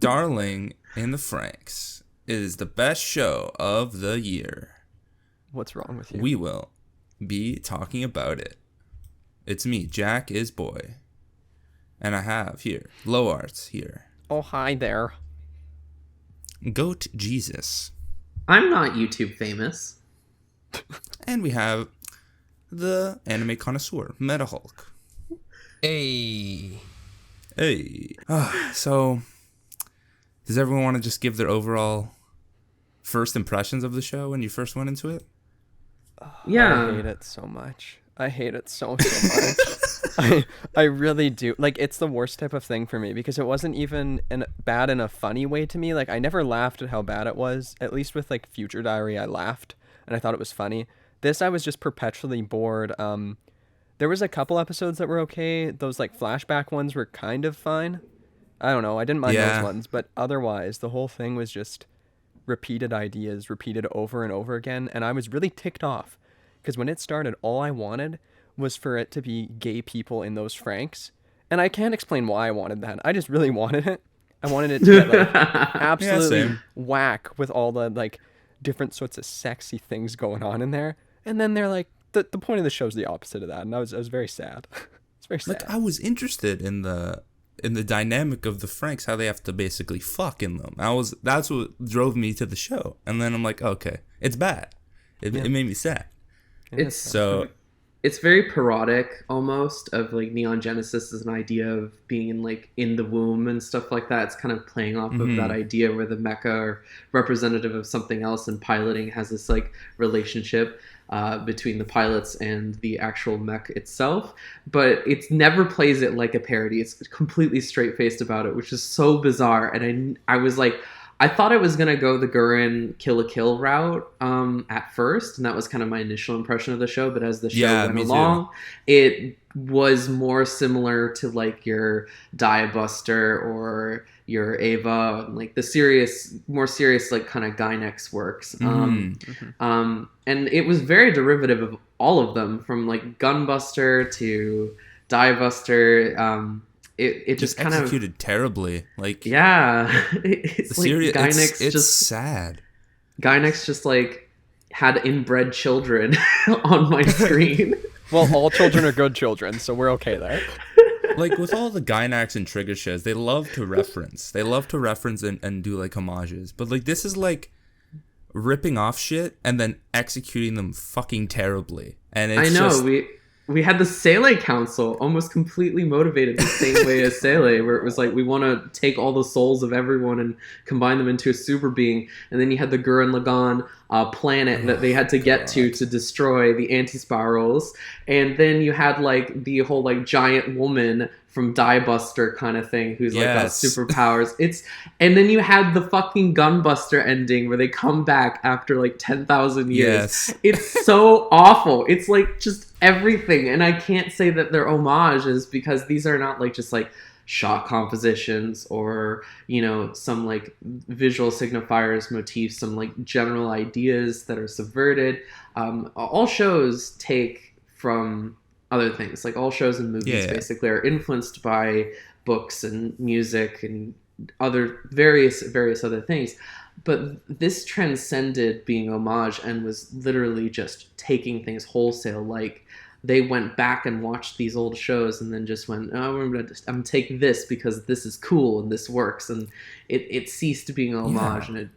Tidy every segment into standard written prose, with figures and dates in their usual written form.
Darling in the Franxx is the best show of the year. What's wrong with you? We will be talking about it. It's me, Jackisboy. And I have here, Lowart here. Oh, hi there. GoatJesus. I'm not YouTube famous. And we have the Anime Connoisseur, Metahulk. Hey. So, does everyone want to just give their overall first impressions of the show when you first went into it? Yeah. I hate it so much. I hate it so much. I really do. Like, it's the worst type of thing for me because it wasn't even bad in a funny way to me. Like, I never laughed at how bad it was. At least with, like, Future Diary, I laughed and I thought it was funny. This, I was just perpetually bored. There was a couple episodes that were okay. Those, like, flashback ones were kind of fine. I don't know. I didn't mind those ones. But otherwise, the whole thing was just repeated ideas, repeated over and over again. And I was really ticked off. Because when it started, all I wanted was for it to be gay people in those Franxx. And I can't explain why I wanted that. I just really wanted it. I wanted it to get, like, absolutely whack with all the, like, different sorts of sexy things going on in there. And then they're like, the point of the show is the opposite of that. And I was very sad. It's very sad. Like, I was interested in the dynamic of the Franxx, how they have to basically fuck in them. That's what drove me to the show. And then I'm like, okay, it's bad. It made me sad. It's very parodic almost of like Neon Genesis as an idea of being in the womb and stuff like that. It's kind of playing off of that idea where the mecha are representative of something else, and piloting has this like relationship between the pilots and the actual mech itself. But it never plays it like a parody. It's completely straight-faced about it, which is so bizarre. And I was like, I thought I was going to go the Gurren Kill la Kill route at first, and that was kind of my initial impression of the show, but as the show went along, it was more similar to like your Die Buster or your Ava, like the more serious like kind of Gynex works. And it was very derivative of all of them, from like Gunbuster to Die Buster. It just kind executed terribly. Like, it's like Gynex it's sad. Gynex just like had inbred children on my screen. Well, all children are good children, so we're okay there. Like, with all the Gynax and Trigger shows, they love to reference. And do like homages. But like, this is like ripping off shit and then executing them fucking terribly. And it's we had the Sele Council almost completely motivated the same way as Sele, where it was like, we want to take all the souls of everyone and combine them into a super being. And then you had the Gurren Lagann planet that they had to get to destroy the anti-spirals. And then you had like the whole like giant woman from Die Buster kind of thing who's like got superpowers. And then you had the fucking Gunbuster ending where they come back after like 10,000 years. It's so awful. It's like just everything. And I can't say that they're homages because these are not like just like shot compositions or, you know, some like visual signifiers, motifs, some like general ideas that are subverted. All shows take from other things. Like, all shows and movies basically are influenced by books and music and other various other things. But this transcended being homage and was literally just taking things wholesale. Like, they went back and watched these old shows and then just went, oh, I'm gonna take this because this is cool and this works, and it ceased being a homage. And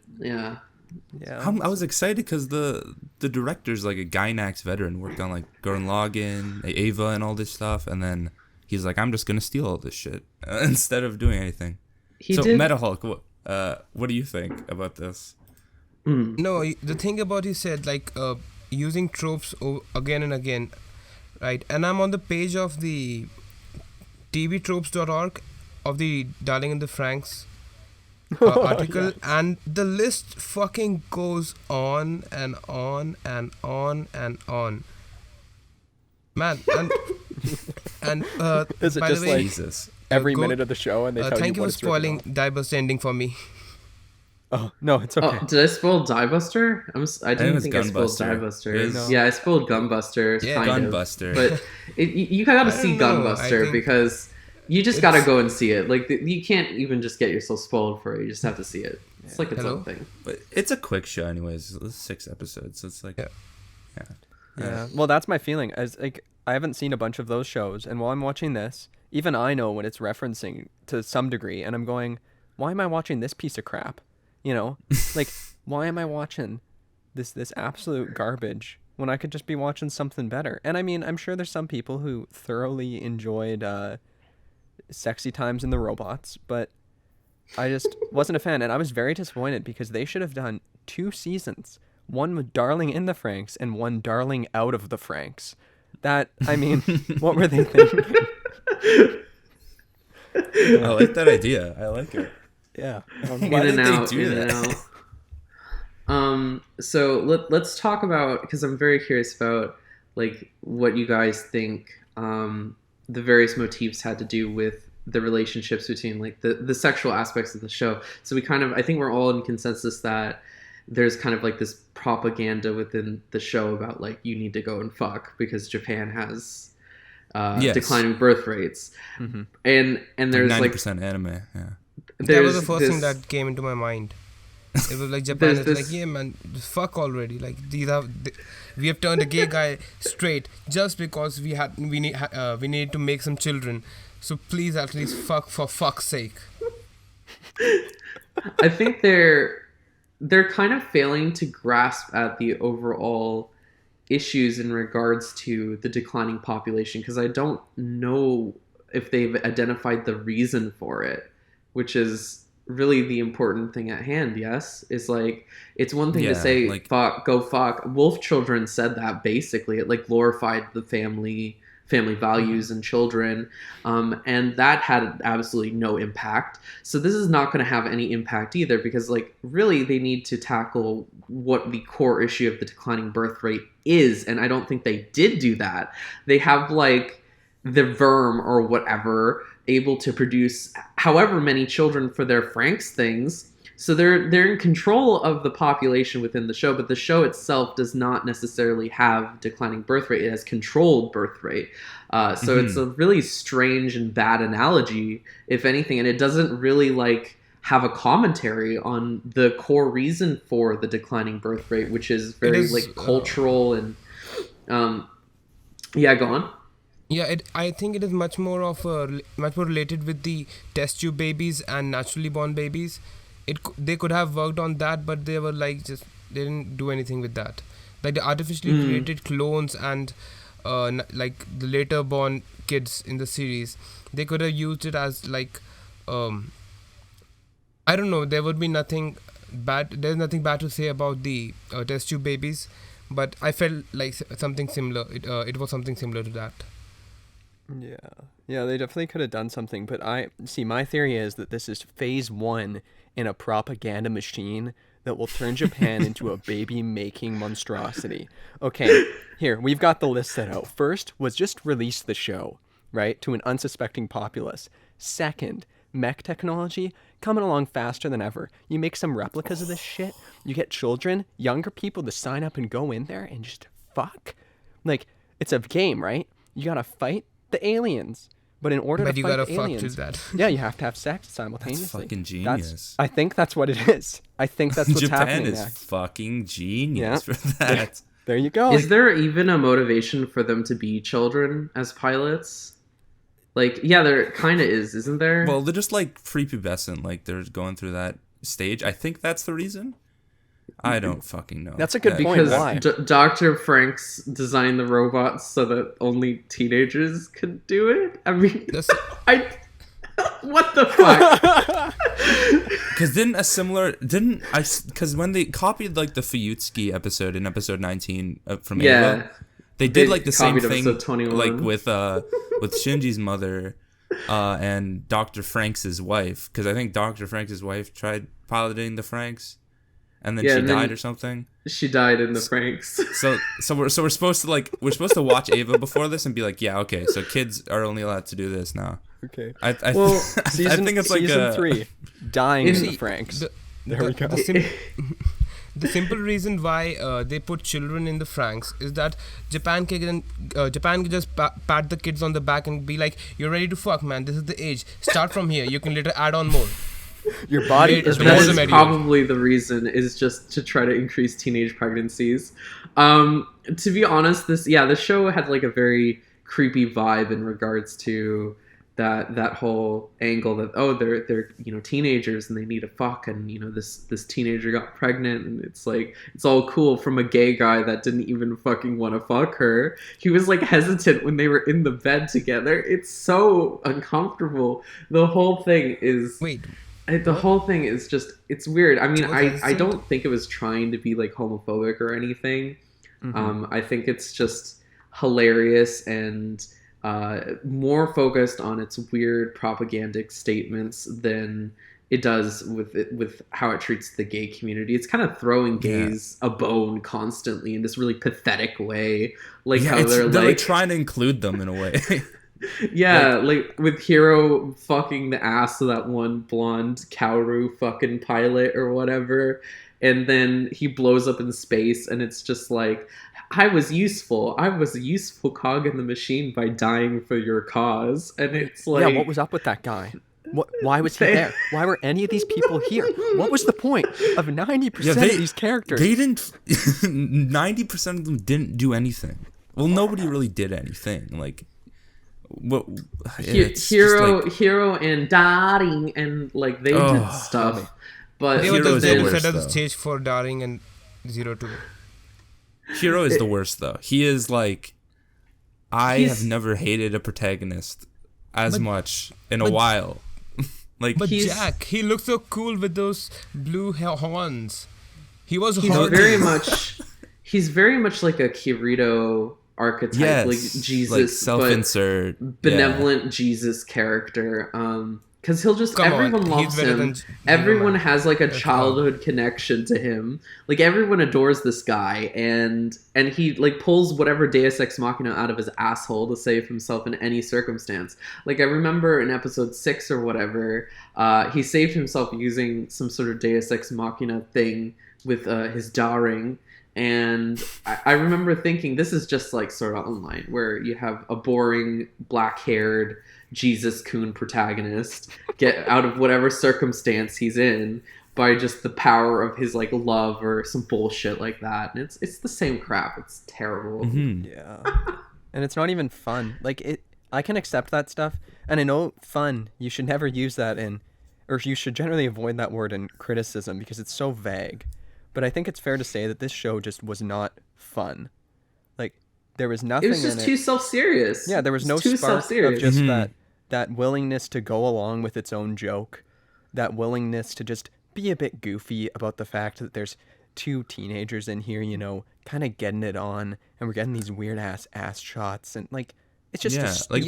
I was excited because the director's like a Gynax veteran, worked on like Gurren Lagann, Ava, and all this stuff, and then he's like, I'm just gonna steal all this shit instead of doing anything. Metahulk, what do you think about this? No, the thing about he said, like, using tropes again and again, right? And I'm on the page of the tvtropes.org of the Darling in the Franxx article, and the list fucking goes on and on and on and on. Man, and is it by just the way, like Jesus, every minute of the show and they tell thank you you what for spoiling Die Buster ending for me. Oh, no, it's okay. Oh, did I spoil Die Buster? I didn't think I spoiled Gunbuster. Die Buster. Yeah, I spoiled Gunbuster. Yeah, Gunbuster. But you gotta see Gunbuster because You just gotta go and see it. Like you can't even just get yourself spoiled for it. You just have to see it. It's like its own thing. But it's a quick show, anyways. It's 6 episodes, so it's like, yeah. Well, that's my feeling. As like, I haven't seen a bunch of those shows, and while I'm watching this, even I know when it's referencing to some degree, and I'm going, why am I watching this piece of crap? You know, like, why am I watching this absolute garbage when I could just be watching something better? And I mean, I'm sure there's some people who thoroughly enjoyed Sexy Times in the Robots, but I just wasn't a fan, and I was very disappointed because they should have done 2 seasons, one with Darling in the Franxx and one Darling out of the Franxx. That, I mean, what were they thinking? I like that idea. I like it. Yeah. Why did they do that? So let's talk about, because I'm very curious about like what you guys think the various motifs had to do with the relationships between like the sexual aspects of the show. So I think we're all in consensus that there's kind of like this propaganda within the show about like you need to go and fuck because Japan has declining birth rates. Mm-hmm. And there's 90% anime. Yeah. That was the first thing that came into my mind. It was like Japan is like, yeah man, fuck already. Like we have turned a gay guy straight just because we need to make some children. So please at least fuck for fuck's sake. I think they're kind of failing to grasp at the overall issues in regards to the declining population, because I don't know if they've identified the reason for it, which is really the important thing at hand. Yes, it's like, it's one thing to say like, fuck, go fuck. Wolf Children said that basically. It like glorified the family values and children, and that had absolutely no impact. So this is not going to have any impact either, because like really they need to tackle what the core issue of the declining birth rate is, and I don't think they did do that. They have like the Verm or whatever able to produce however many children for their Franxx things. So they're in control of the population within the show, but the show itself does not necessarily have declining birth rate. It has controlled birth rate. So it's a really strange and bad analogy, if anything, and it doesn't really like have a commentary on the core reason for the declining birth rate, which is very like cultural and go on. Yeah, I think it is much more related with the test tube babies and naturally born babies. They could have worked on that, but they were like they didn't do anything with that. Like the artificially created clones and like the later born kids in the series, they could have used it as like I don't know. There would be nothing bad. There's nothing bad to say about the test tube babies, but I felt like something similar. It was something similar to that. Yeah, they definitely could have done something, but my theory is that this is phase 1 in a propaganda machine that will turn Japan into a baby-making monstrosity. Okay, here, we've got the list set out. First was just release the show, right, to an unsuspecting populace. Second, mech technology coming along faster than ever. You make some replicas of this shit, you get children, younger people to sign up and go in there and just fuck. Like, it's a game, right? You gotta fight the aliens, but in order to fight the aliens, yeah, you have to have sex simultaneously. That's fucking genius. I think that's what it is. I think that's what's happening. Japan is fucking genius for that. There you go. Is there even a motivation for them to be children as pilots? Like, yeah, there kind of is, isn't there? Well, they're just like prepubescent, like they're going through that stage. I think that's the reason. I don't fucking know. That's a good point. Because why? Dr. Franxx designed the robots so that only teenagers could do it? I mean, what the fuck? Because when they copied like the Fuyutsuki episode in episode 19 from Ava, they did like the same thing like with Shinji's mother and Dr. Franxx's wife, because I think Dr. Franxx's wife tried piloting the Franxx. And then she died or something. She died in the Franxx. So we're supposed to watch Ava before this and be like, yeah, okay, so kids are only allowed to do this now. Okay. I think it's like season 3, dying in the Franxx. There we go. The simple reason why they put children in the Franxx is that Japan can just pat the kids on the back and be like, "You're ready to fuck, man. This is the age. Start from here. You can later add on more." Your body is That is probably the reason, is just to try to increase teenage pregnancies. To be honest, this show had like a very creepy vibe in regards to that whole angle that they're teenagers and they need to fuck, and this teenager got pregnant, and it's like it's all cool from a gay guy that didn't even fucking want to fuck her. He was like hesitant when they were in the bed together. It's so uncomfortable. The whole thing is just, it's weird. I mean, I don't think it was trying to be like homophobic or anything. I think it's just hilarious and more focused on its weird propagandic statements than it does with how it treats the gay community. It's kind of throwing gays a bone constantly in this really pathetic way, like how they're like trying to include them in a way. Like with Hiro fucking the ass of that one blonde Kaoru fucking pilot or whatever, and then he blows up in space, and it's just like, I was a useful cog in the machine by dying for your cause. And it's like, what was up with that guy? Why was he there? Why were any of these people here? What was the point of 90% of these characters? They didn't. 90% of them didn't do anything. Well, nobody really did anything. Like, Hiro and Daring, and like they did stuff, but they were just there to set up the stage for Daring and 02. Hiro is the worst, though. He is like, I have never hated a protagonist as much in a while. But Jack, he looks so cool with those blue horns. He was he's very much like a Kirito archetype, like Jesus, like self-insert, but benevolent Jesus character. Because he'll just, everyone loves him. Everyone has like a childhood connection to him. Like everyone adores this guy, and he like pulls whatever Deus Ex Machina out of his asshole to save himself in any circumstance. Like I remember in episode 6 or whatever, he saved himself using some sort of Deus Ex Machina thing with his Daring. And I remember thinking, this is just like Sword Art Online, where you have a boring, black-haired Jesus-kun protagonist get out of whatever circumstance he's in by just the power of his like love or some bullshit like that. And it's the same crap. It's terrible. Mm-hmm. Yeah. And it's not even fun. Like I can accept that stuff, and I know fun, you should never use that or you should generally avoid that word in criticism because it's so vague. But I think it's fair to say that this show just was not fun. Like, there was nothing in it. It was just too self-serious. Yeah, there was no spark of just that willingness to go along with its own joke. That willingness to just be a bit goofy about the fact that there's two teenagers in here, kind of getting it on. And we're getting these weird-ass ass shots. And, like, it's just... like,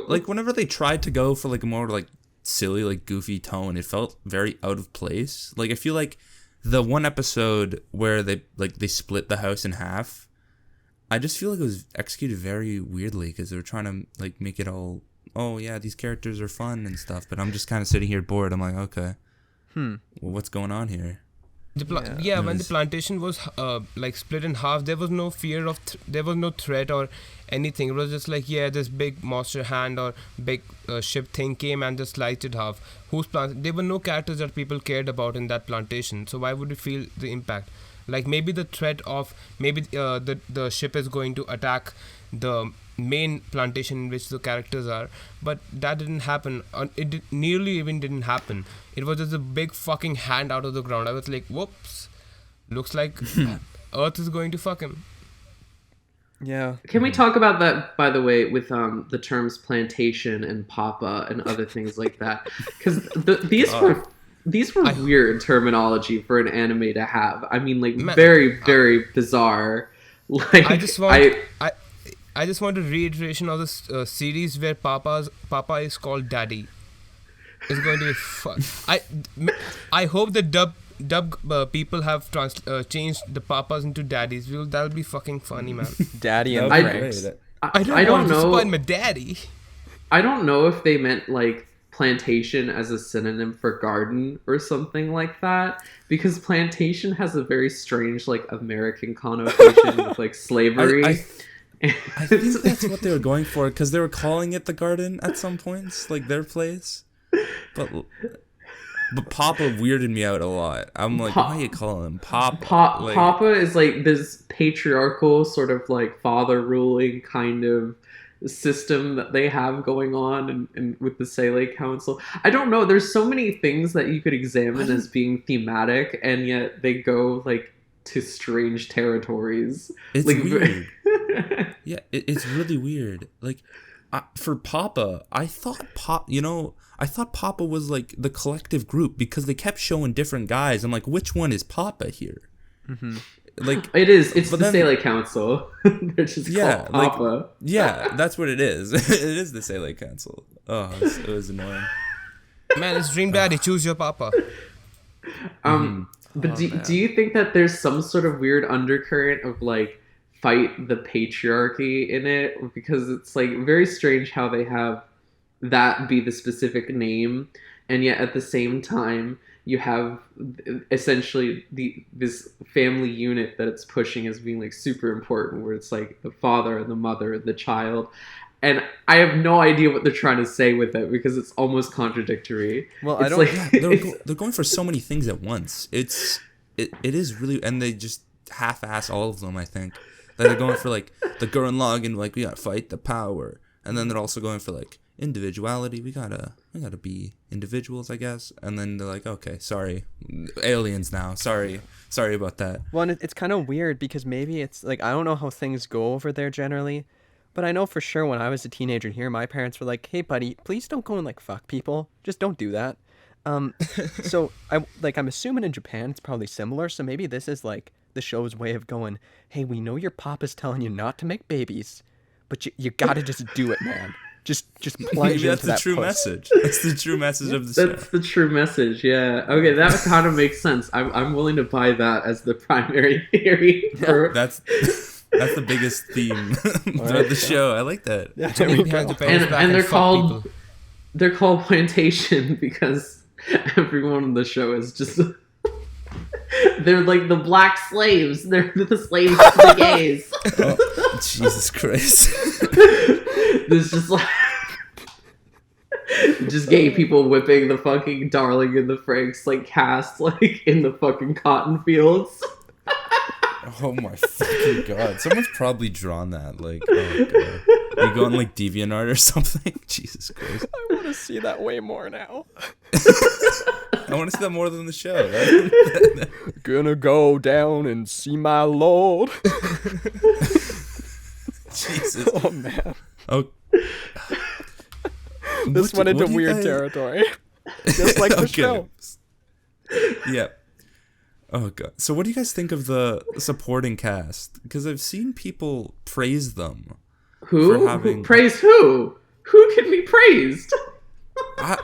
like, whenever they tried to go for, like, a more, like, silly, like goofy tone, it felt very out of place. Like I feel like the one episode where they split the house in half, I just feel like it was executed very weirdly because they were trying to like make it all, these characters are fun and stuff, but I'm just kind of sitting here bored. I'm like, okay, well, what's going on here? When the plantation was like split in half, there was no fear of there was no threat or anything. It was just like, this big monster hand or big ship thing came and just sliced it half. There were no characters that people cared about in that plantation, so why would you feel the impact? Like maybe the threat of the ship is going to attack the main plantation in which the characters are, but that didn't happen. Nearly even didn't happen. It was just a big fucking hand out of the ground. I was like, whoops, looks like Earth is going to fuck him. Yeah. Can we talk about that, by the way, with the terms plantation and papa and other things like that? Because these were weird terminology for an anime to have. I mean, like, very, very bizarre. Like, I just want a reiteration of this series where Papa is called Daddy. It's going to be fun. I hope the dub people have changed the Papas into Daddies. That'll be fucking funny, man. Daddy and Franxx. I don't want to spoil my daddy. I don't know if they meant like plantation as a synonym for garden or something like that, because plantation has a very strange like American connotation with like slavery. I think that's what they were going for, because they were calling it the garden at some points, like their place. But Papa weirded me out a lot. I'm like, why are you calling him Papa? Papa is like this patriarchal sort of like father ruling kind of system that they have going on and with the Sele Council. I don't know. There's so many things that you could examine as being thematic, and yet they go like to strange territories. It's like, weird. Yeah, it's really weird. Like, for Papa, I thought Papa was like the collective group, because they kept showing different guys. I'm like, which one is Papa here? Mm-hmm. Like it's the Sele Council. They're just called Papa. Yeah, that's what it is. It is the Sele Council. Oh, it was annoying. Man, it's Dream Daddy. Choose your Papa. But do you think that there's some sort of weird undercurrent of like fight the patriarchy in it? Because it's like very strange how they have that be the specific name, and yet at the same time you have essentially this family unit that it's pushing as being like super important, where it's like the father and the mother and the child. And I have no idea what they're trying to say with it, because it's almost contradictory. Well, it's I don't. Like, they're going for so many things at once. It is really, and they just half-ass all of them. I think like they're going for like the Gurren Lagann, like we gotta fight the power, and then they're also going for like individuality. We gotta be individuals, I guess. And then they're like, okay, sorry, aliens now. Sorry about that. Well, and it's kind of weird, because maybe it's like, I don't know how things go over there generally. But I know for sure when I was a teenager here, my parents were like, hey, buddy, please don't go and, like, fuck people. Just don't do that. So, I'm assuming in Japan it's probably similar. So maybe this is, like, the show's way of going, hey, we know your papa's telling you not to make babies, but you gotta just do it, man. Just plunge into that. That's the true message. That's the true message of the show. That's the true message, yeah. Okay, that kind of makes sense. I'm willing to buy that as the primary theory. That's the biggest theme throughout the show. I like that. Yeah, and they're called Plantation because everyone on the show is just they're like the black slaves. They're the slaves to the gays. Oh, Jesus Christ. There's just like just gay people whipping the fucking Darling in the Franxx like cast like in the fucking cotton fields. Oh my fucking god. Someone's probably drawn that. Like, oh god. You go on like DeviantArt or something? Jesus Christ. I want to see that way more now. I want to see that more than the show. Gonna go down and see my lord. Jesus. Oh man. Oh. This went into weird territory. Just like the show. Yeah. Oh god. So what do you guys think of the supporting cast? Because I've seen people praise them. Who? Praise who? Who can be praised? I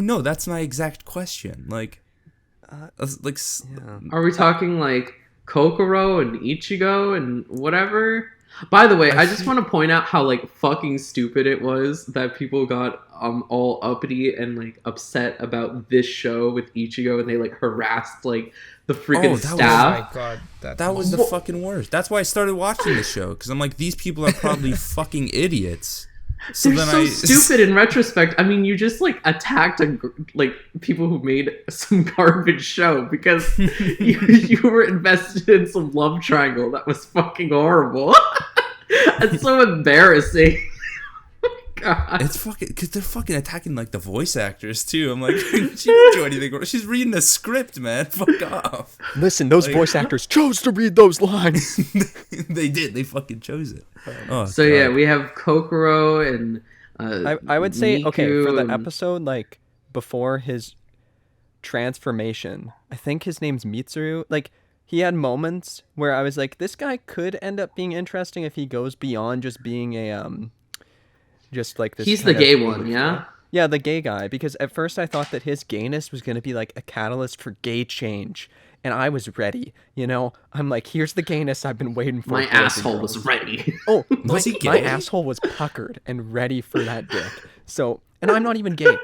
know, that's my exact question. Like, Are we talking like Kokoro and Ichigo and whatever? By the way, I just want to point out how like fucking stupid it was that people got all uppity and like upset about this show with Ichigo, and they like harassed like the freaking staff. Oh my god, that was the fucking worst. That's why I started watching the show, because I'm like, these people are probably fucking idiots. So they're stupid in retrospect. I mean, you just like attacked like people who made some garbage show because you were invested in some love triangle that was fucking horrible. It's so embarrassing. God. It's fucking, because they're fucking attacking like the voice actors too. I'm like, she didn't do anything wrong. She's reading the script, man. Fuck off. Listen, those voice actors chose to read those lines. They did. They fucking chose it. Oh, so God. Yeah, we have Kokoro and I would say Miku okay for the episode like before his transformation. I think his name's Mitsuru. Like, he had moments where I was like, this guy could end up being interesting if he goes beyond just being a just like this. He's the gay one, yeah? Yeah, the gay guy. Because at first I thought that his gayness was going to be like a catalyst for gay change and I was ready. You know, I'm like, here's the gayness I've been waiting for. My for, like, a asshole girl. was ready. Oh, Was he my gay? asshole was puckered and ready for that dick. So, and I'm not even gay.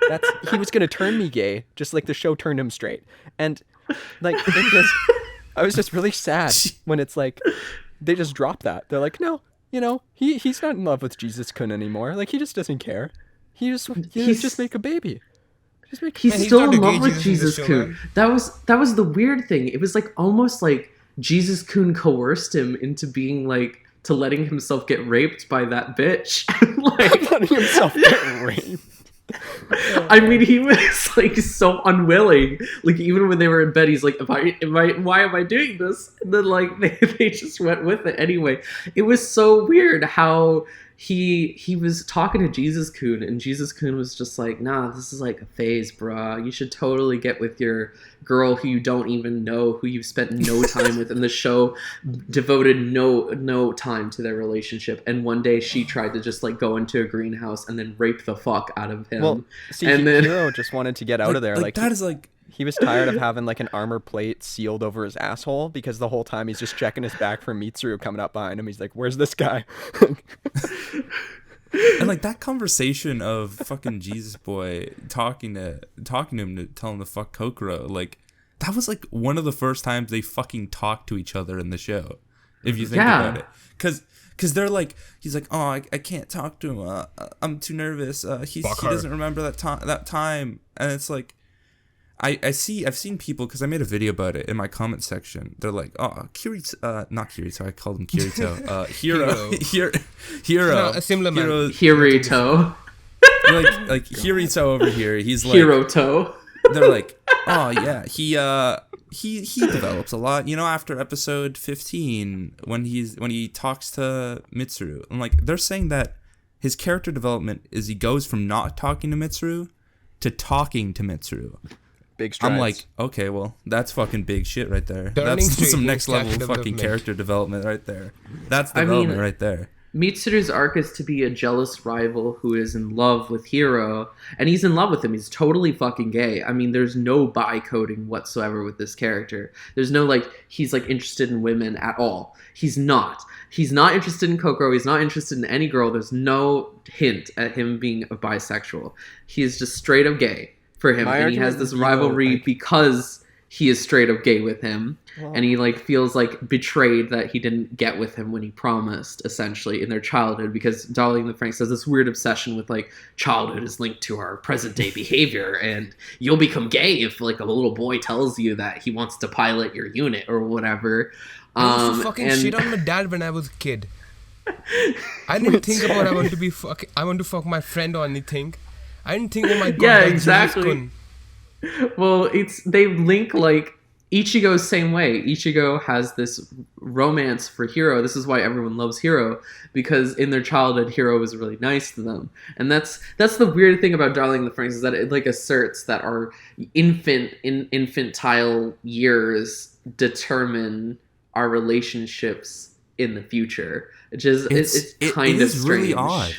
He was gonna turn me gay, just like the show turned him straight. And like, I was just really sad when it's like, they just dropped that. They're like, no, you know, he's not in love with Jesus Kun anymore. Like, he just doesn't care. He's just make a baby. He's still in love with Jesus Kun. That was the weird thing. It was like almost like Jesus Kun coerced him into being like, to letting himself get raped by that bitch. Like letting himself get raped. I mean, he was like so unwilling. Like even when they were in bed, he's like, why am I doing this? And then like they just went with it anyway. It was so weird how he was talking to Jesus Kun, and Jesus Kun was just like, nah, this is like a phase, bruh. You should totally get with your girl who you don't even know, who you've spent no time with, and the show devoted no time to their relationship. And one day she tried to just like go into a greenhouse and then rape the fuck out of him. Well, see, and then Hiro just wanted to get out of there. Like that is like. He was tired of having like an armor plate sealed over his asshole, because the whole time he's just checking his back for Mitsuru coming up behind him. He's like, where's this guy? And like that conversation of fucking Jesus Boy talking to him to tell him to fuck Kokoro, like that was like one of the first times they fucking talked to each other in the show. If you think about it, because they're like, he's like, oh, I can't talk to him. I'm too nervous. He doesn't remember that time, and it's like. I've seen people, because I made a video about it in my comment section. They're like, oh, Kirito, not Kirito, I called him Kirito. Hiro. No, a similar man. Hirito. like Kirito over here. He's like Hiroto. They're like, oh yeah, he develops a lot. You know, after episode 15, when he talks to Mitsuru, and like they're saying that his character development is he goes from not talking to Mitsuru to talking to Mitsuru. Big strides. I'm like, okay, well, that's fucking big shit right there. Turning That's some next level character fucking development. character development right there. That's development right there. Mitsuru's arc is to be a jealous rival who is in love with Hiro, and he's in love with him. He's totally fucking gay. I mean, there's no bi-coding whatsoever with this character. There's no, like, he's, like, interested in women at all. He's not. He's not interested in Kokoro. He's not interested in any girl. There's no hint at him being a bisexual. He is just straight up gay for him. And he has this rivalry because he is straight up gay with him. And he like feels like betrayed that he didn't get with him when he promised, essentially, in their childhood, because Darling in the Franxx has this weird obsession with like childhood is linked to our present day behavior, and you'll become gay if like a little boy tells you that he wants to pilot your unit or whatever. I used to fucking shit on my dad when I was a kid. I didn't think about I want to fuck my friend or anything. I didn't think, oh my god, yeah, that's exactly. Well, they link like Ichigo's same way. Ichigo has this romance for Hiro. This is why everyone loves Hiro, because in their childhood, Hiro was really nice to them. And that's the weird thing about Darling in the Franxx, is that it like asserts that our infantile years determine our relationships in the future, which is it's kind of strange. Really odd.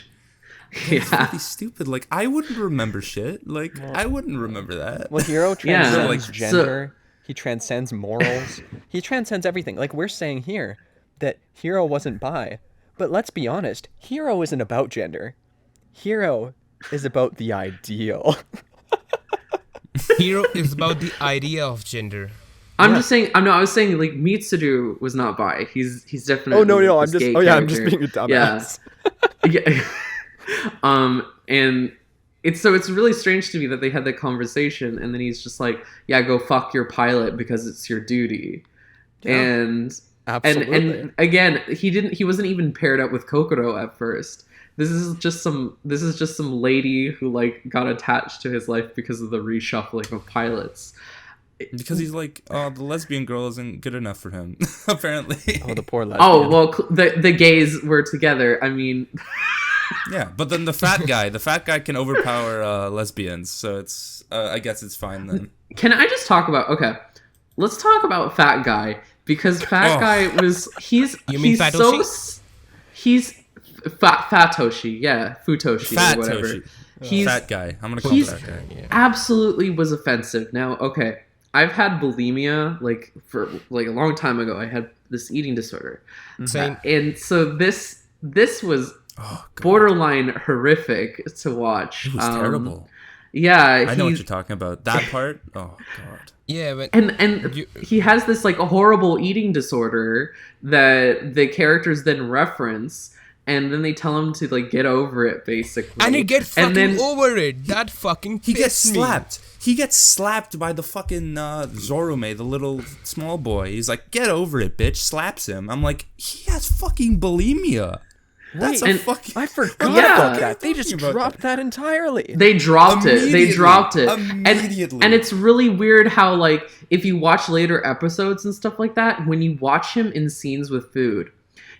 It's really stupid. Like, I wouldn't remember shit. Like, I wouldn't remember that. Well, Hiro transcends like, gender. He transcends morals. He transcends everything. Like, we're saying here that Hiro wasn't bi. But let's be honest. Hiro isn't about gender. Hiro is about the ideal. Hiro is about the idea of gender. I was saying like Mitsuru was not bi. He's definitely. Oh no! I'm just being a dumbass. Yeah. And it's really strange to me that they had that conversation, and then he's just like, yeah, go fuck your pilot because it's your duty. Yeah, and absolutely. And again, he wasn't even paired up with Kokoro at first. This is just some lady who like got attached to his life because of the reshuffling of pilots. Because he's like, oh, the lesbian girl isn't good enough for him, apparently. Oh, the poor lesbian. Oh, well, the gays were together. I mean... Yeah, but then the fat guy can overpower lesbians, so it's, I guess it's fine then. Can I just talk about, let's talk about fat guy, because fat guy was, he's Fatoshi? He's Fatoshi, yeah, Futoshi, or whatever. He's fat guy. I'm gonna call him fat guy. Absolutely was offensive. Now, I've had bulimia like for like a long time ago. I had this eating disorder, and so this was borderline horrific to watch. It was terrible. Yeah, I know what you're talking about. That part. Oh god. Yeah, and he has this like a horrible eating disorder that the characters then reference, and then they tell him to like get over it, basically. and he gets fucking over it. That fucking He gets pissed me. slapped. He gets slapped by the fucking Zorume, the little small boy. He's like, "Get over it, bitch!" Slaps him. I'm like, he has fucking bulimia. That's a fucking. I forgot Yeah. about that. They just dropped that entirely. They dropped it. They dropped it. Immediately. And it's really weird how, like, if you watch later episodes and stuff like that, when you watch him in scenes with food,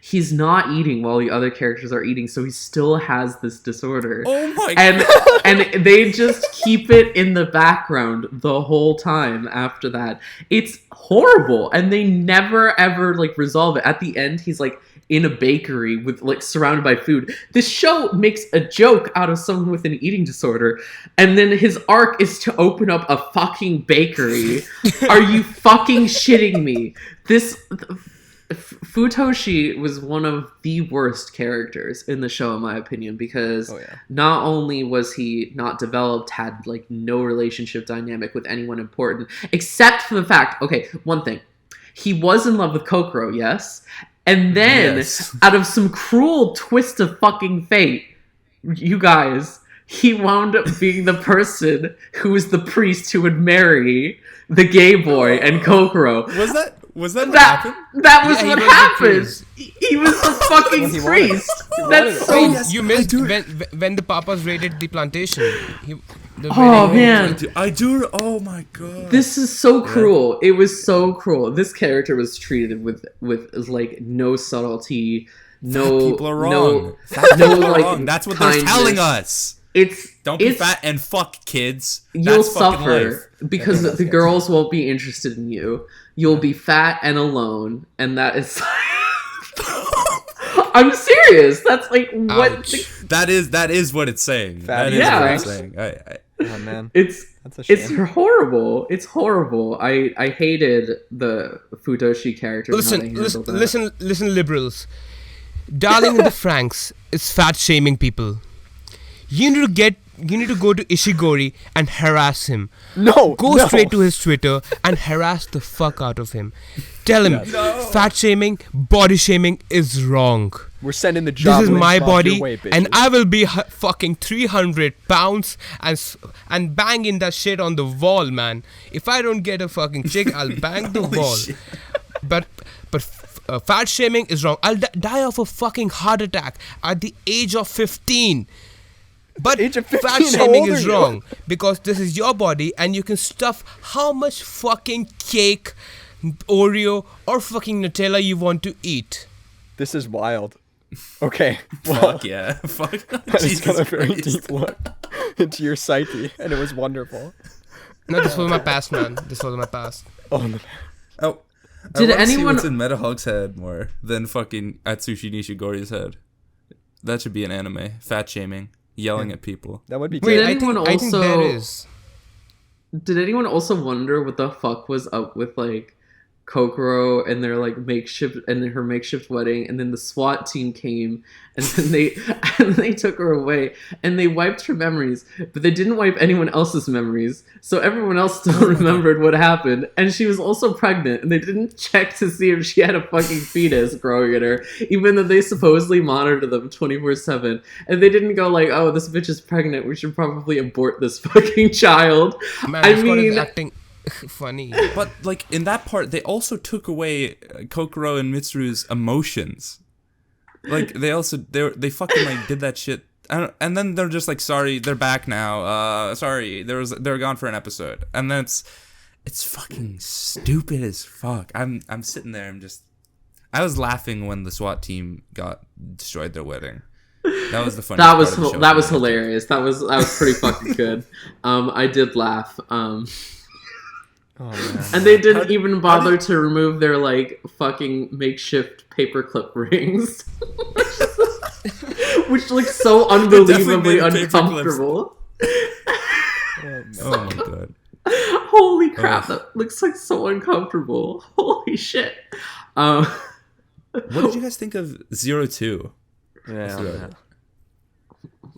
he's not eating while the other characters are eating, so he still has this disorder. Oh my god. And they just keep it in the background the whole time after that. It's horrible. And they never ever like resolve it. At the end, he's like in a bakery with like surrounded by food. This show makes a joke out of someone with an eating disorder, and then his arc is to open up a fucking bakery. Are you fucking shitting me? This Futoshi was one of the worst characters in the show, in my opinion, because not only was he not developed, had like no relationship dynamic with anyone important, except for the fact, one thing, he was in love with Kokoro, yes, and then out of some cruel twist of fucking fate, you guys, he wound up being the person who was the priest who would marry the gay boy and Kokoro. Was that what happened? That was what happened. He was the fucking priest. That's so. You missed when the papas raided the plantation. I do. Oh my god. This is so cruel. It was so cruel. This character was treated with like no subtlety. No, people are wrong. Like that's what kindness. they're telling us. Don't be fat and fuck kids. You'll That's suffer because the girls won't be interested in you. You'll be fat and alone, and that is. I'm serious. That's like what. That is what it's saying. That is what it's saying. Oh man, it's a shame. It's horrible. It's horrible. I hated the Futoshi character. Listen, liberals. Darling in the Franxx is fat shaming people. You need to go to Ishigori and harass him. Go straight to his Twitter and harass the fuck out of him. Tell him fat shaming, body shaming is wrong. We're sending the job. This is my body, and I will be fucking 300 pounds and banging that shit on the wall, man. If I don't get a fucking chick, I'll bang the wall. Shit. But fat shaming is wrong. I'll die of a fucking heart attack at the age of 15. But fat shaming is wrong because this is your body and you can stuff how much fucking cake, Oreo, or fucking Nutella you want to eat. This is wild. Okay. Fuck yeah. Fuck. That is got a very deep look into your psyche, and it was wonderful. No, this was my past, man. This was my past. Oh. Did anyone see what's in Metahulk's head more than fucking Atsushi Nishigori's head? That should be an anime. Fat shaming. Yelling at people. That would be Wait, good. I think there is. Did anyone also wonder what the fuck was up with like Kokoro and their like her makeshift wedding, and then the SWAT team came and then they took her away and they wiped her memories, but they didn't wipe anyone else's memories, so everyone else still remembered what happened, and she was also pregnant and they didn't check to see if she had a fucking fetus growing in her, even though they supposedly monitor them 24/7, and they didn't go like, oh, this bitch is pregnant, we should probably abort this fucking child. Man, I mean, acting funny. But like in that part, they also took away Kokoro and Mitsuru's emotions. Like they fucking like did that shit, and then they're just like, sorry, they're back now. Sorry, they're gone for an episode, and then it's fucking stupid as fuck. I'm sitting there, I was laughing when the SWAT team destroyed their wedding. That was the funniest part of the show. That was hilarious. That was pretty fucking good. I did laugh. Oh, man. And they didn't even bother to remove their like fucking makeshift paperclip rings, which looks so unbelievably uncomfortable. Oh my god! Holy crap, that looks like so uncomfortable. Holy shit. What did you guys think of 02? Yeah.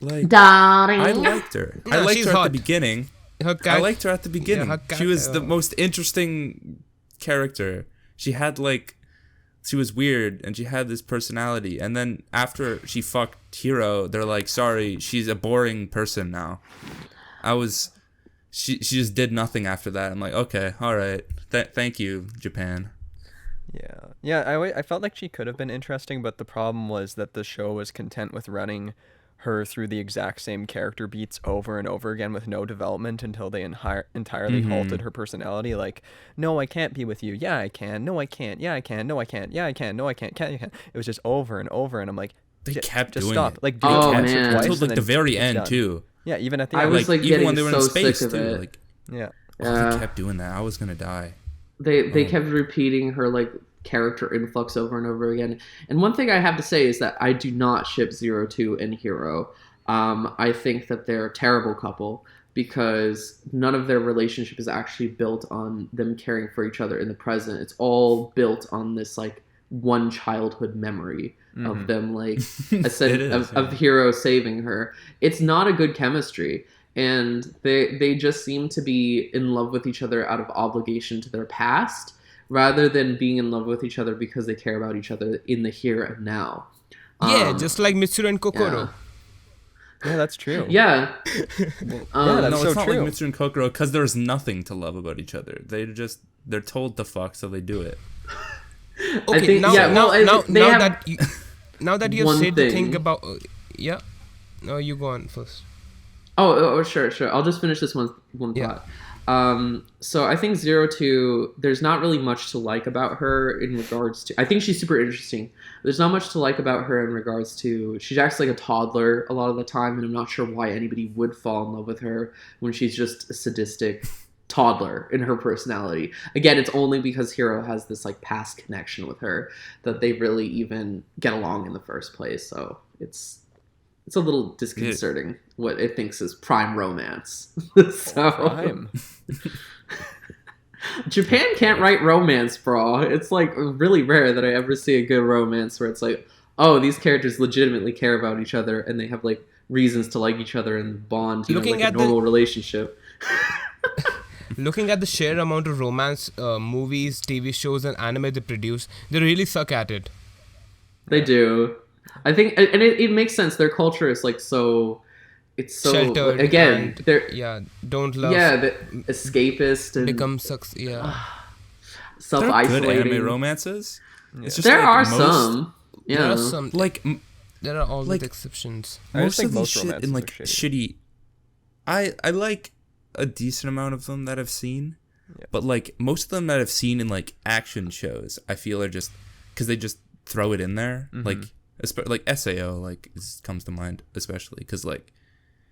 Like, Darling. I liked her. Yeah, I liked she's her at hot. the beginning. I liked her at the beginning. She was the most interesting character. She was weird and she had this personality. And then after she fucked Hero, they're like, sorry, she's a boring person now. She just did nothing after that. I'm like, okay, all right. Thank you, Japan. Yeah. I felt like she could have been interesting, but the problem was that the show was content with running her through the exact same character beats over and over again with no development until they entirely halted her personality. Like, no, I can't be with you. Yeah, I can. No, I can't. Yeah, I can. No, I can't. Yeah, I can. No, I can't. Can you can? It was just over and over, and I'm like, they kept just doing stop. it. Like, do it once or twice, until and like then the very it's end done. too. Yeah, even at the I end. was like even getting when they were so in space sick of too. it. Like, yeah. they kept doing that. I was gonna die. They kept repeating her like character influx over and over again. And one thing I have to say is that I do not ship 02 and Hero. I think that they're a terrible couple because none of their relationship is actually built on them caring for each other in the present. It's all built on this like one childhood memory of them like of Hero saving her. It's not a good chemistry. And they just seem to be in love with each other out of obligation to their past rather than being in love with each other because they care about each other in the here and now. Just like Mitsuru and Kokoro. Yeah, that's true. Yeah. That's no, so it's not true. like Mitsuru and Kokoro because there's nothing to love about each other. They're told to fuck, so they do it. Okay, I think, now that you have said the thing thing. about no, you go on first. Oh, sure. I'll just finish this one thought. So I think 02, there's not really much to like about her in regards to... I think she's super interesting. There's not much to like about her in regards to... She acts like a toddler a lot of the time, and I'm not sure why anybody would fall in love with her when she's just a sadistic toddler in her personality. Again, it's only because Hero has this like past connection with her that they really even get along in the first place. So it's a little disconcerting what it thinks is prime romance. So Prime. Japan can't write romance, bro. It's like really rare that I ever see a good romance where it's like, oh, these characters legitimately care about each other and they have like reasons to like each other and bond, like a normal relationship. Looking at the sheer amount of romance movies, TV shows, and anime they produce, they really suck at it. They do. I think, and it makes sense. Their culture is like so. It's so sheltered. Again, they're don't love. Yeah, the escapist and become self-isolating. There are good anime romances. Yeah. There are some. Yeah. There are some. Like there are always like, exceptions. Most of these shit romances in are like shitty. I like a decent amount of them that I've seen, but like most of them that I've seen in like action shows, I feel are just because they just throw it in there, like SAO comes to mind especially because like.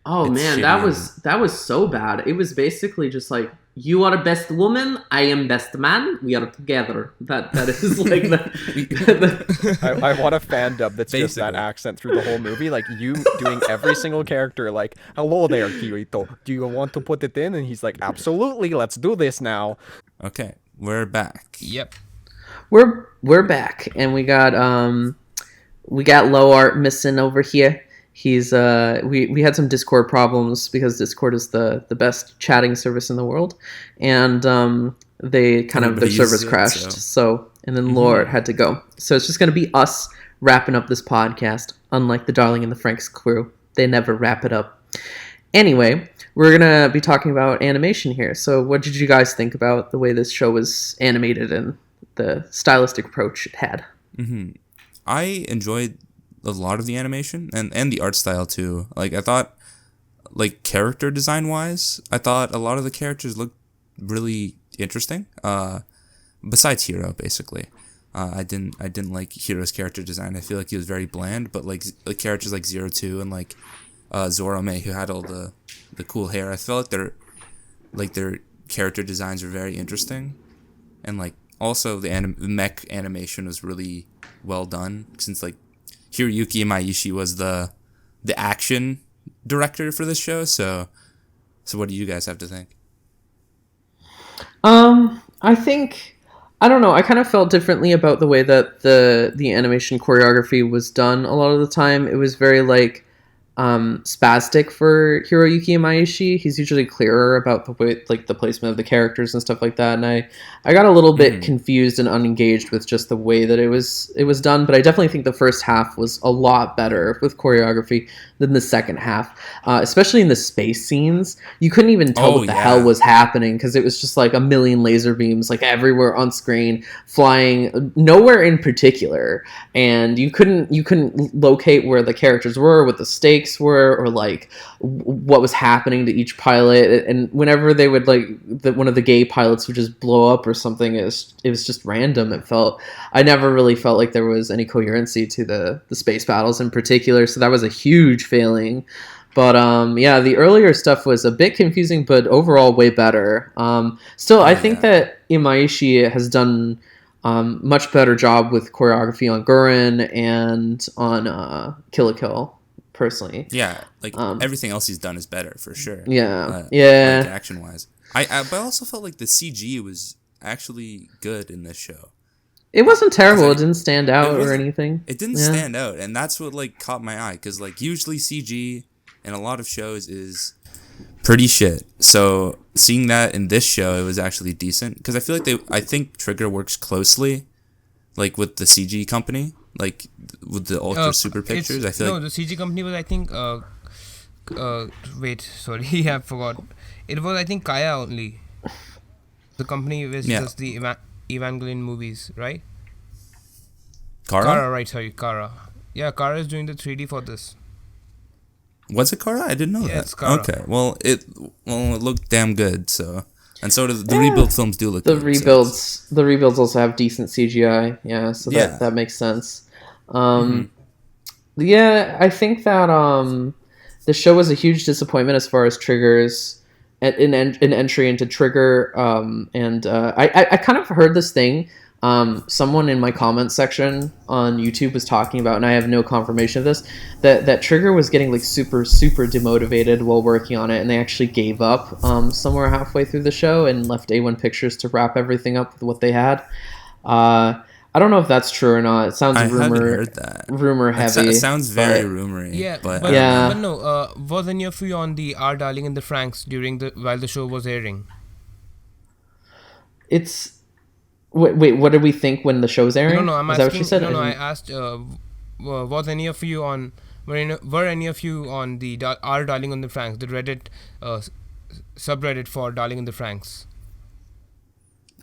Oh man, that was so bad. It was basically just like, you are the best woman, I am best man, we are together. That is like the I want a fan dub that's just that Basically. accent through the whole movie, like you doing every single character, like, hello there, Kirito, do you want to put it in? And he's like, absolutely, let's do this now. Okay, we're back. Yep. We're back, and we got Lowart missing over here. He's we had some Discord problems because Discord is the best chatting service in the world, and they kind of their servers crashed. So and then Lowart had to go. So it's just gonna be us wrapping up this podcast. Unlike the Darling and the Franxx crew, they never wrap it up. Anyway, we're gonna be talking about animation here. So what did you guys think about the way this show was animated and the stylistic approach it had? I enjoyed a lot of the animation and the art style too. Like I thought, like character design wise, I thought a lot of the characters looked really interesting. Besides Hero, basically, I didn't like Hero's character design. I feel like he was very bland. But like characters like 02 and like Zorome, who had all the cool hair, I felt like their character designs were very interesting, and like also the mech animation was really well done since like Hiroyuki Imaishi was the action director for this show. So what do you guys have to think? I think I don't know. I kind of felt differently about the way that the animation choreography was done. A lot of the time, it was very like spastic for Hiroyuki Imaishi. He's usually clearer about the way, like the placement of the characters and stuff like that. And I got a little bit confused and unengaged with just the way that it was done. But I definitely think the first half was a lot better with choreography than the second half, especially in the space scenes. You couldn't even tell what the hell was happening because it was just like a million laser beams like everywhere on screen, flying nowhere in particular, and you couldn't locate where the characters were, what the stakes were, or like what was happening to each pilot. And whenever they would like one of the gay pilots would just blow up or something, it was just random. I never really felt like there was any coherency to the space battles in particular, so that was a huge failing. But the earlier stuff was a bit confusing, but overall way better. I think that Imaishi has done much better job with choreography on Gurren and on Kill la Kill, personally. Yeah, like everything else he's done is better for sure. Yeah, like action wise. But I also felt like the CG was actually good in this show. It wasn't terrible. It didn't stand out or anything. It didn't stand out, and that's what like caught my eye, because like usually CG in a lot of shows is pretty shit. So seeing that in this show, it was actually decent, because I feel like I think Trigger works closely, like with the CG company, like with the Ultra Super Pictures. I feel the CG company was, I think, wait, sorry, I forgot. It was, I think, Kaya only. The company was just the Evangelion movies, right? Kara, right? Sorry, Kara. Yeah, Kara is doing the 3D for this. Was it Kara? I didn't know that. It's Kara. Okay, well, it looked damn good. So, and so do the rebuild films do look the good. Rebuilds. The rebuilds also have decent CGI. Yeah, so that makes sense. Yeah, I think that the show was a huge disappointment as far as Trigger's an entry into Trigger. I kind of heard this thing. Someone in my comment section on YouTube was talking about, and I have no confirmation of this, that Trigger was getting like super demotivated while working on it, and they actually gave up somewhere halfway through the show and left A1 Pictures to wrap everything up with what they had. I don't know if that's true or not. It sounds rumor heavy. It sounds very rumory. Yeah, but no. Was any of you on the Our Darling in the Franxx while the show was airing? It's wait. What did we think when the show's airing? No. Is that what she said? No. I asked. Was any of you on? Were any of you on the Our Darling in the Franxx, the Reddit subreddit for Darling in the Franxx?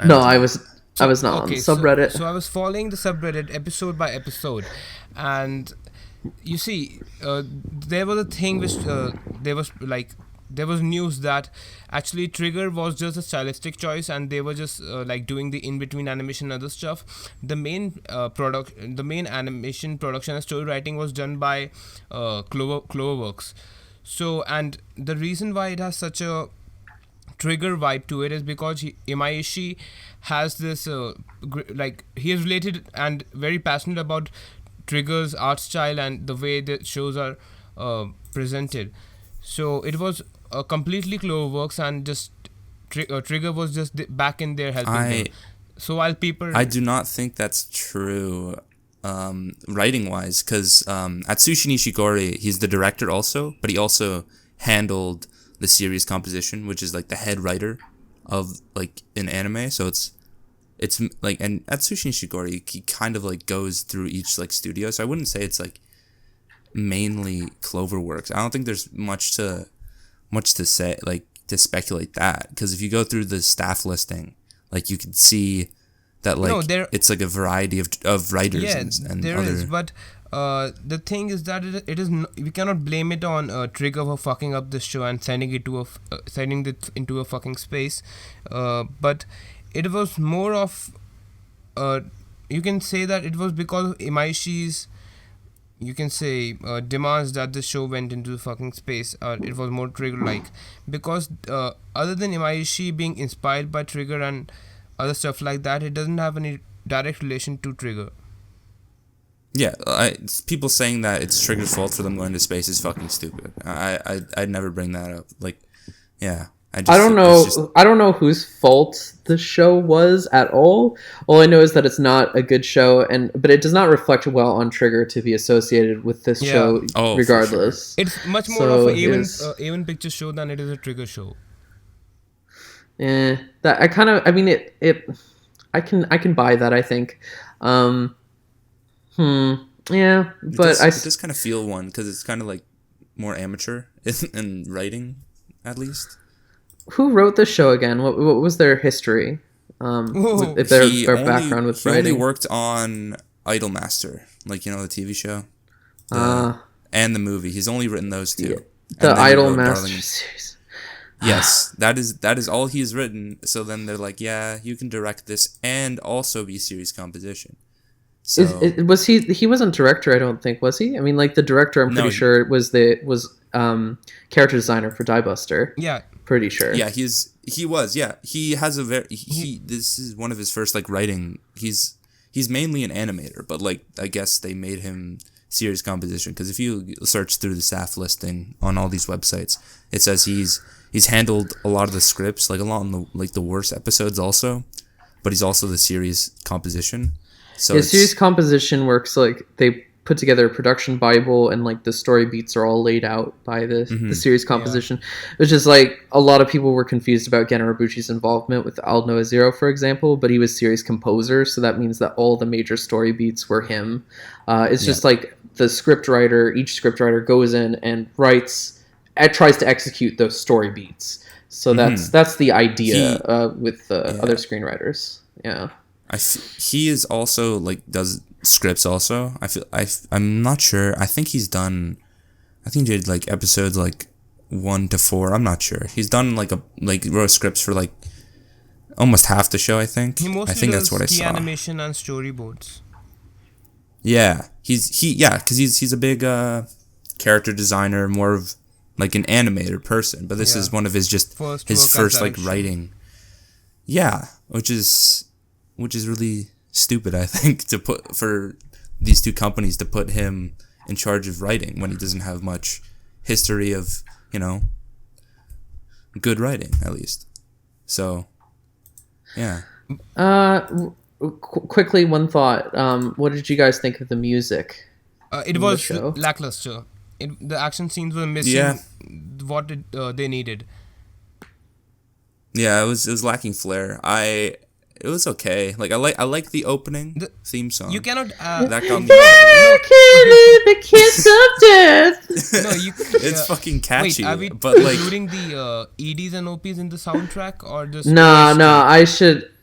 No, I was not on the subreddit. So I was following the subreddit episode by episode, and you see, there was a thing which there was news that actually Trigger was just a stylistic choice, and they were just doing the in-between animation and other stuff. The main animation production and story writing was done by Cloverworks. So, and the reason why it has such a Trigger vibe to it is because Imaishi has this he is related and very passionate about Trigger's art style and the way the shows are presented. So it was completely Cloverworks, and just Trigger was just back in there helping them. So while people, I do not think that's true, writing wise, because Atsushi Nishigori, he's the director also, but he also handled the series composition, which is like the head writer of like an anime. So it's like, and Atsushi Nishigori, he kind of like goes through each like studio. So I wouldn't say it's like mainly Cloverworks. I don't think there's much to say, like to speculate that, because if you go through the staff listing, like you can see that like it's like a variety of writers and there other... is, but the thing is that it is we cannot blame it on Trigger for fucking up this show and sending it into a fucking space, but it was more of you can say that it was because of Imaishi's, you can say, demands that the show went into the fucking space. It was more Trigger-like, because other than Imaishi being inspired by Trigger and other stuff like that, it doesn't have any direct relation to Trigger. Yeah, people saying that it's Trigger's fault for them going to space is fucking stupid. I'd never bring that up. Like, yeah, I don't know. I don't know whose fault the show was at all. All I know is that it's not a good show, but it does not reflect well on Trigger to be associated with this show, regardless. Sure. It's much more of an even picture show than it is a Trigger show. I can buy that. I think. Yeah, but it does kind of feel one because it's kind of like more amateur in writing, at least. Who wrote the show again? What was their history? If their background with writing. He only worked on Idolmaster, like the TV show, and the movie. He's only written those two. The Idolmaster series. Yes, that is all he's written. So then they're like, yeah, you can direct this and also be series composition. So was he? He wasn't director, I don't think, was he? I mean, like the director, I'm pretty sure was character designer for Die Buster. Yeah, pretty sure. Yeah, he was. Yeah, he has a this is one of his first like writing. He's mainly an animator, but like I guess they made him series composition because if you search through the staff listing on all these websites, it says he's handled a lot of the scripts, like a lot of the worst episodes also, but he's also the series composition. So series composition works like they put together a production bible and like the story beats are all laid out by the series composition, which is like a lot of people were confused about Gen Urobuchi's involvement with I'll Know a Zero, for example, but he was series composer, so that means that all the major story beats were him. It's just like the each script writer goes in and tries to execute those story beats. So that's the idea with the other screenwriters. Yeah. He is also like does scripts also. I'm not sure. I think he did like episodes like 1 to 4. I'm not sure. He's done wrote scripts for like almost half the show. I think. I think that's what I saw. Animation and storyboards. Yeah, because he's a big character designer, more of like an animator person. But this is one of his first like writing. Yeah, which is really stupid, I think, to put for these two companies to put him in charge of writing when he doesn't have much history of, good writing, at least. So, yeah. Quickly, one thought. What did you guys think of the music? It was lackluster. The action scenes were missing what they needed. Yeah, it was lacking flair. It was okay. Like I like the opening theme song. You cannot. That got me. The kiss of death. No, it's fucking catchy. Wait, are we but like including the EDs and OPs in the soundtrack or just? No.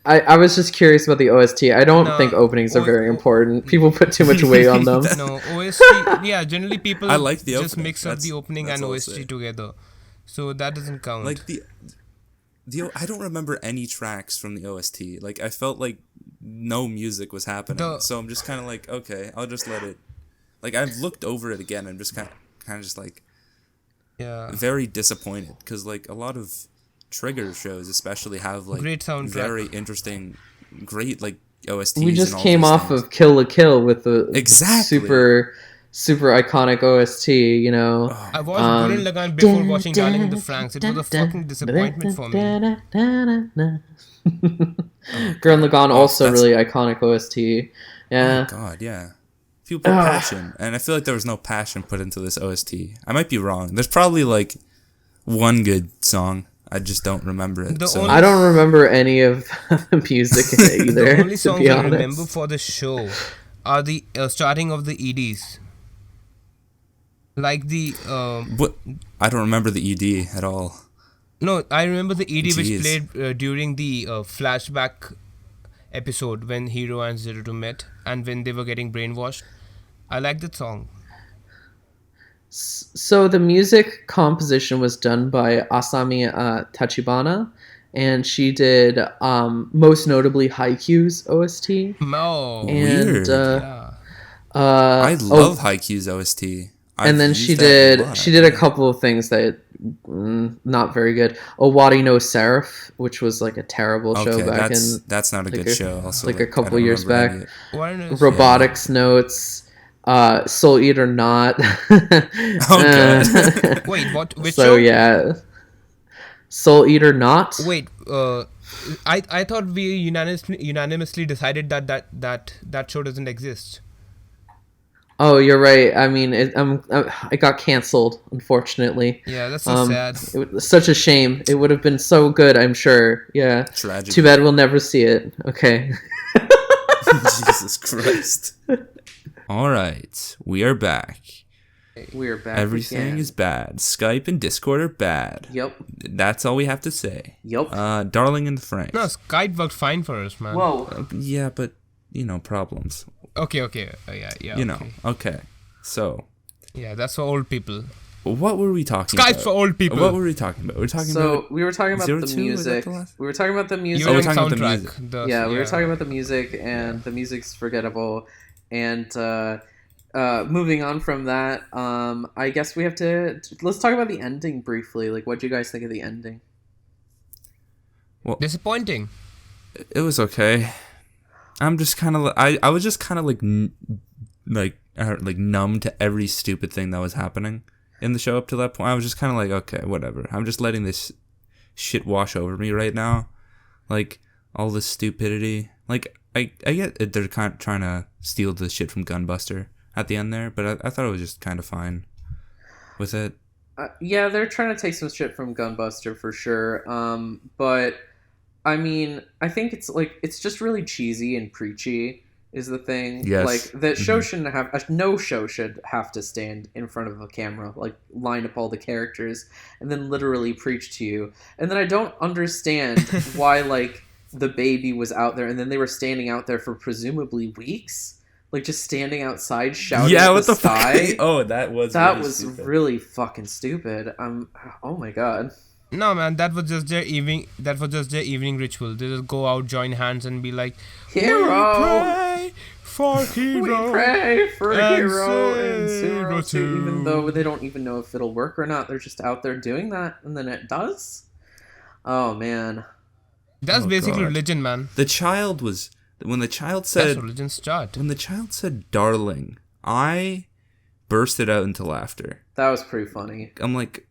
I was just curious about the OST. I don't think openings are very important. People put too much weight on them. No, OST. Yeah, generally people I like the just opening. mix up the opening and OST together, so that doesn't count. Like I don't remember any tracks from the OST. Like I felt like no music was happening, so I'm just kind of like, okay, I'll just let it. Like I've looked over it again and just kind of just like, very disappointed because like a lot of Trigger shows especially have like great soundtrack, very interesting, great like OSTs. We just came off of Kill la Kill with the super iconic OST, I watched Gurren Lagann before watching Darling in the Franxx. It was a fucking disappointment for me. Gurren Lagann also really iconic OST. Yeah. Oh God, yeah. People put passion, and I feel like there was no passion put into this OST. I might be wrong. There's probably like one good song. I just don't remember it. I don't remember any of the music in it either. The only songs I remember for the show are the starting of the EDs. Like the what? I don't remember the ED at all. No, I remember the ED which played during the flashback episode when Hiro and Zeruto met and when they were getting brainwashed. I like that song. So the music composition was done by Asami Tachibana, and she did most notably Haikyuu's OST. Oh, weird. I love Haikyuu's OST. And then she did a couple of things that not very good. Owari no Seraph, which was like a terrible show back in. That's not a good show. Also, like a couple years back. Robotics Notes, Soul Eater Not. Oh god. Wait, what? Which so show? Yeah. Soul Eater not. Wait, I thought we unanimously decided that show doesn't exist. Oh, you're right. I mean, it got canceled, unfortunately. Yeah, that's so sad. It was such a shame. It would have been so good, I'm sure. Yeah. Tragic. Too bad we'll never see it. Okay. Jesus Christ. All right, we are back. We are back. Everything again. is bad. Skype and Discord are bad. Yep. That's all we have to say. Yep. Darling and the Franxx. No, Skype worked fine for us, man. Whoa. Yeah, but problems. Okay. Yeah. Okay. So. Yeah, that's for old people. What were we talking Skype's about? for old people. What were we talking about? We were talking about the music. We were talking about the music. Oh, we're talking about the music. We were talking about the music, and the music's forgettable. And moving on from that, I guess we have to let's talk about the ending briefly. Like, what do you guys think of the ending? Well, disappointing. It was okay. I'm just kind of I was just kind of like numb to every stupid thing that was happening in the show up to that point. I was just kind of like, okay, whatever. I'm just letting this shit wash over me right now. Like, all this stupidity. Like, I get it, they're kind of trying to steal the shit from Gunbuster at the end there, but I thought it was just kind of fine with it. Yeah, they're trying to take some shit from Gunbuster for sure. But I mean, I think it's just really cheesy and preachy is the thing. Yes. Like, the show shouldn't have no show should have to stand in front of a camera, like line up all the characters and then literally preach to you. And then I don't understand why like the baby was out there and then they were standing out there for presumably weeks. Like, just standing outside shouting at the sky. Fuck? Oh, that was really fucking stupid. Oh my god. No, man, that was just their evening ritual. They just go out, join hands, and be like, "Hero, we pray for hero, we pray for and hero and zero two." two." Even though they don't even know if it'll work or not, they're just out there doing that, and then it does. Oh man, that's basically religion, man. The child was when the child said, "That's religion start." When the child said "darling," I bursted out into laughter. That was pretty funny. I'm like.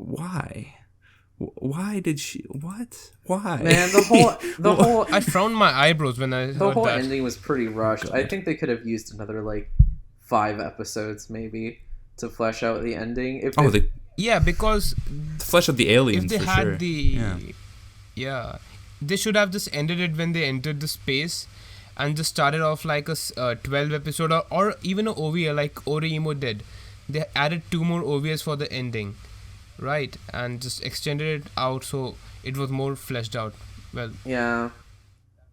Why? Why did she? What? Why? Man, the whole. I frowned my eyebrows when I heard that. The whole ending was pretty rushed. God. I think they could have used another 5 episodes maybe to flesh out the ending. Because to flesh out the aliens. If they for had sure. They should have just ended it when they entered the space, and just started off like a 12 episode or even an OVA like Oreimo did. They added 2 more OVAs for the ending. Right, and just extended it out so it was more fleshed out. Well, yeah,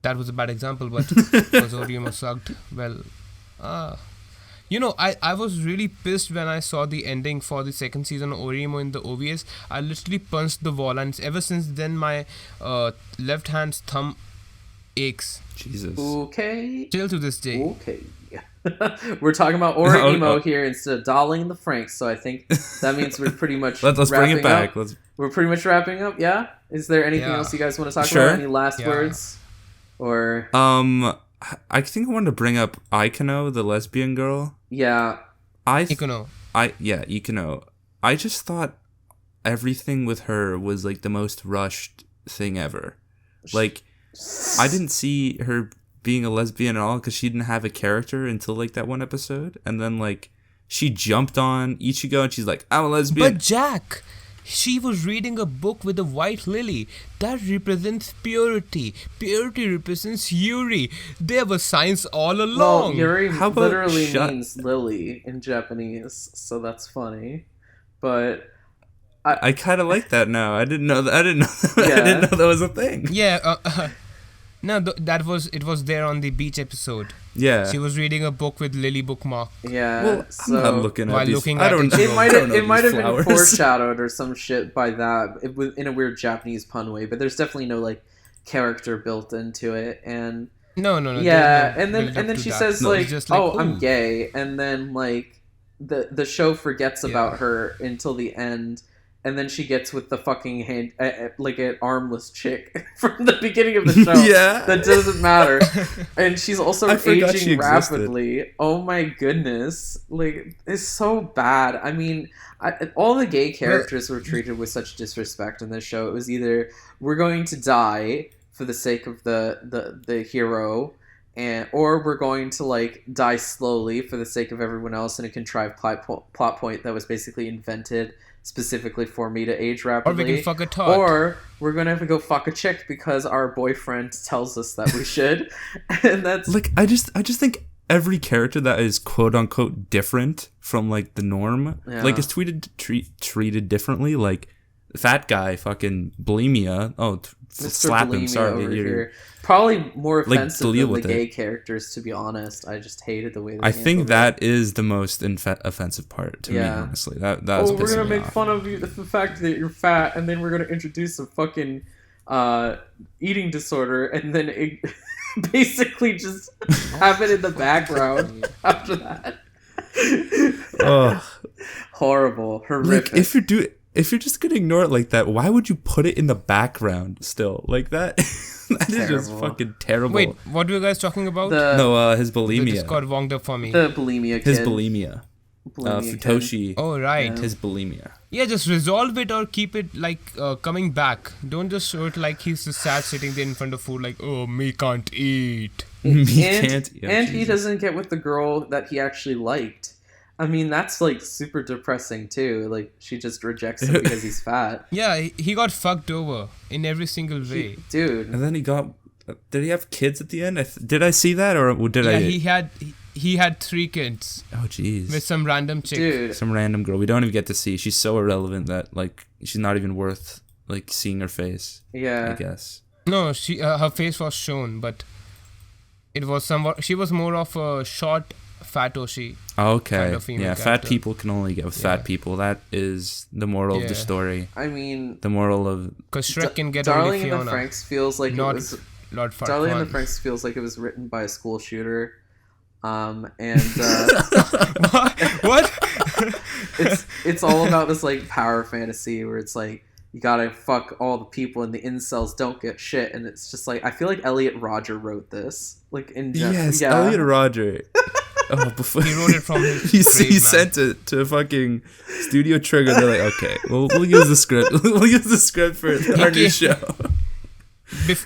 that was a bad example, but because Oreimo sucked. Well, I was really pissed when I saw the ending for the second season of Oreimo in the OVAs. I literally punched the wall, and ever since then my left hand's thumb aches. Jesus. Okay. Still to this day. Okay. We're talking about Oreimo here instead of Darling and the Franxx, so I think that means we're pretty much let's bring it back. We're pretty much wrapping up, yeah? Is there anything else you guys want to talk about? Any last words? Or I think I wanted to bring up Ikono, the lesbian girl. Yeah. Ikono. Ikono. I just thought everything with her was like the most rushed thing ever. Like, I didn't see her being a lesbian at all because she didn't have a character until like that one episode, and then like she jumped on Ichigo and she's like, I'm a lesbian. But Jack, she was reading a book with a white lily that represents purity. Purity represents Yuri. There was science all along. Well, Yuri literally means lily in Japanese, so that's funny. But I kind of like that now. I didn't know that. I didn't know that was a thing. Yeah. No, it was there on the beach episode. Yeah. She was reading a book with Lily bookmark. Yeah. Well, so I'm not looking at these. It might have been foreshadowed or some shit by that. It was in a weird Japanese pun way, but there's definitely no like character built into it. And no. Yeah, and then she says I'm gay, and then like the show forgets about her until the end. and then she gets with the fucking hand, like an armless chick from the beginning of the show. Yeah. That doesn't matter. And she's also I forgot she aging existed. rapidly. Oh my goodness. Like, it's so bad. I mean, all the gay characters were treated with such disrespect in this show. It was either we're going to die for the sake of the hero, or we're going to like die slowly for the sake of everyone else in a contrived plot point that was basically invented specifically for me to age rapidly. Or we can fuck a tot. Or we're gonna have to go fuck a chick because our boyfriend tells us that we should. And that's Like, I just think every character that is quote unquote different from like the norm, like, is treated differently. Like, fat guy, fucking bulimia. Oh, Mr. slap him. Bulimia Sorry, over you're- here. Probably more Like, offensive deal than the with gay it. characters, to be honest. I just hated the way they I think handled it. that is the most offensive part to me, Yeah. honestly. That's We're pissing gonna me make off. fun of you, the fact that you're fat, and then we're gonna introduce a fucking eating disorder, and then it basically just have it in the background after that. Ugh. Horrible, horrific. Like, if you're just gonna ignore it like that, why would you put it in the background still? Like that? That is just Terrible. fucking terrible. Wait, what were you guys talking about? His The bulimia. Discord wonged up for me. The bulimia kid. His bulimia. Bulimia kid. Futoshi. Oh, right. His bulimia. Yeah, just resolve it or keep it like coming back. Don't just show it like he's just sad sitting there in front of food like, oh, me can't eat. And Yeah, he Jesus. doesn't get with the girl that he actually liked. I mean, that's like super depressing too. Like, she just rejects him because he's fat. Yeah, he got fucked over in every single way. Dude. And then he got. Did he have kids at the end? Did I see that, or did Yeah, I? he had 3 kids Oh, jeez. with some random chick. Dude. Some random girl we don't even get to see. She's so irrelevant that like she's not even worth like seeing her face. Yeah. I guess. No, she her face was shown, but it was somewhat. She was more of a short fatoshi. Okay. Kind of female Yeah, fat character. people can only get with Yeah. fat people. That is the moral of the Yeah. story. I mean, The moral of Because Shrek can get Darling only in the Fiona, Franxx feels like not it was. Lord Darling in the Farquaad. Franxx feels like it was written by a school shooter. And What? it's all about this like power fantasy where it's like you gotta fuck all the people and the incels don't get shit, and it's just like I feel like Elliot Rodger wrote this, like in yes, yeah. Elliot Rodger. Oh, before He wrote it from his he grave, man. sent it to fucking Studio Trigger. They're like, okay, we'll use the script. We'll use the script for our new show.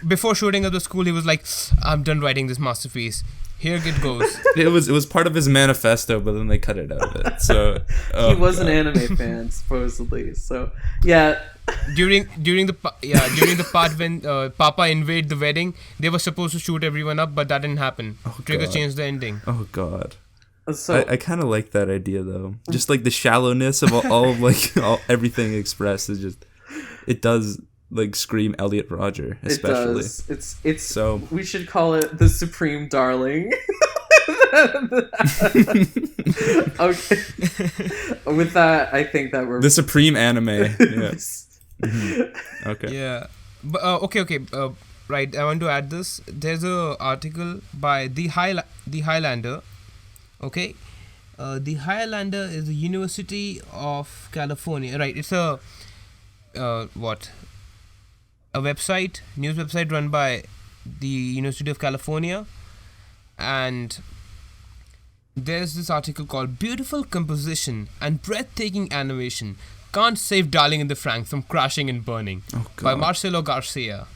Before shooting at the school, he was like, I'm done writing this masterpiece. Here it goes. It was part of his manifesto, but then they cut it out of it. So He was an anime fan supposedly, so yeah. during the part when Papa invade the wedding, they were supposed to shoot everyone up, but that didn't happen. Trigger God. changed the ending. Oh God. So I kind of like that idea though. Just like the shallowness of all of like everything expressed is just it does like scream Elliot Rodger, especially. it does. It's So we should call it the Supreme Darling. Okay. With that, I think that we're the supreme anime. Yeah. Okay. Yeah. But okay. Right. I want to add this. There's a article by the Highlander. Okay. The Highlander is the University of California. Right. It's a website, news website run by the University of California, and there's this article called "Beautiful Composition and Breathtaking Animation Can't Save Darling in the Franxx from Crashing and Burning" Oh by God. Marcelo Garcia.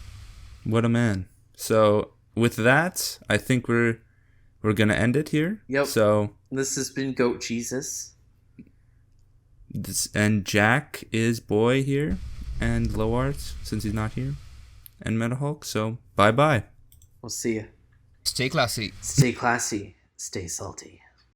What a man. So with that, I think we're gonna end it here. Yep. So This has been GoatJesus. and Jack is boy here, and Lowart since he's not here, and Metahulk. So bye. We'll see you. Stay classy. Stay classy. Stay salty.